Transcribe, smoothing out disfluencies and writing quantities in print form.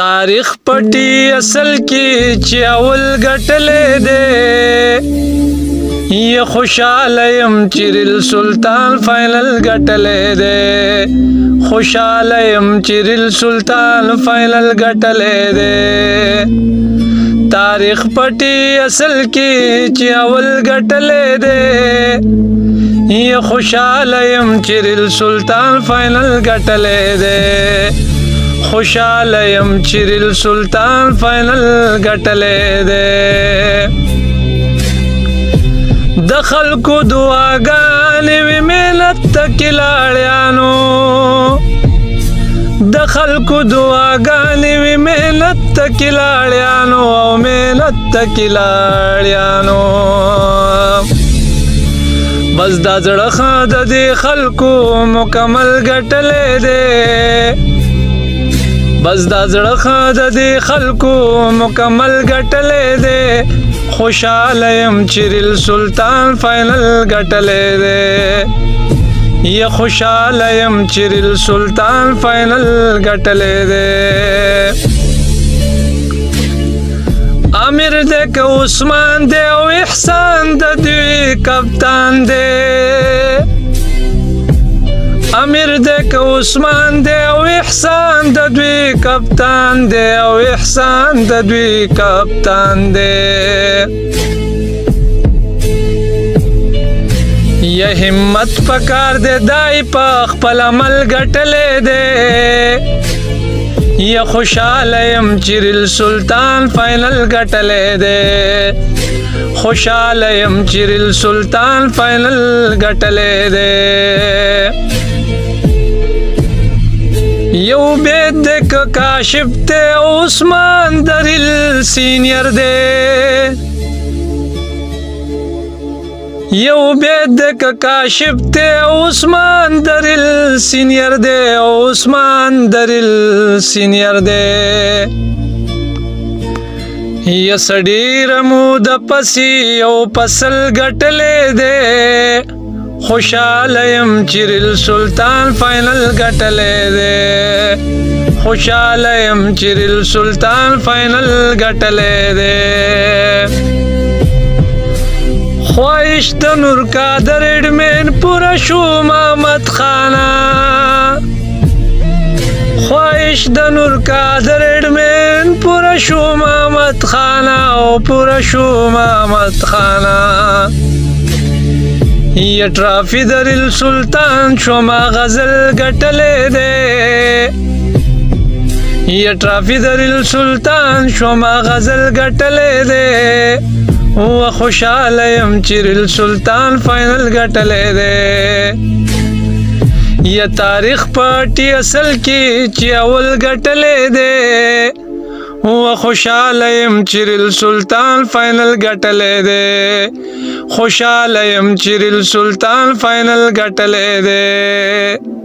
تاریخ پټي اصل کې چې اول ګټلې ده یا خوشاله يم چې ریل سلطان فائنل ګټلې ده خوشاله يم چې ریل سلطان فائنل ګټلې ده تاریخ پټي اصل کې چې اول ګټلې ده یا خوشاله يم چې ریل سلطان فائنل ګټلې ده خوشاله يم چې ریل سلطان فائنل ګټلې ده د خلکو دعاګانې وي ملت کې لاړیانو د خلکو دعاګانې وي ملت کې لاړیانو او ملت کې لاړیانو بس دا زړه د دې خلکو مکمل ګټلې ده بس دا زړه د دې خلکو مکمل ګټلې ده خوشاله يم چې ریل سلطان فائنل ګټلې ده یا خوشاله يم چې ریل سلطان فائنل ګټلې ده امیر دې که عثمان دې او احسان د دوی کپتان دې امیر دې که عثمان دې او احسان د دوی کپتان دې او احسان د دوی کپتان دې یا همت پکار دې دای په خپل عمل ګټلې دې یا خوشاله يم چې ریل سلطان فائنل ګټلې ده خوشاله يم چې ریل سلطان فائنل ګټلې ده یو بیت د کاشف ته عثمان دریل سینیر ده یو بیت د کاشف ته عثمان دریل سینیر ده عثمان دریل سینیر ده یا سړی رمو د پسی او فصل ګټلې ده خوشاله يم چې ریل سلطان فائنل ګټلې ده خوشاله يم چې ریل سلطان فائنل ګټلې ده خواهش د نور قادر اډمن پورا شو محمد خانا خواهش د نور قادر اډمن پورا شو محمد خانا او پورا شو محمد خانا یا ټرافي د ریل سلطان شوما غزل ګټلې ده یا ټرافي د ریل سلطان شوما غزل ګټلې ده و خوشاله يم چې ریل سلطان فائنل ګټلې ده یا تاریخ پټي اصل کې چې اول ګټلې ده و خوشاله يم چې ریل سلطان فائنل ګټلې ده خوشاله يم چې ریل سلطان فائنل ګټلې ده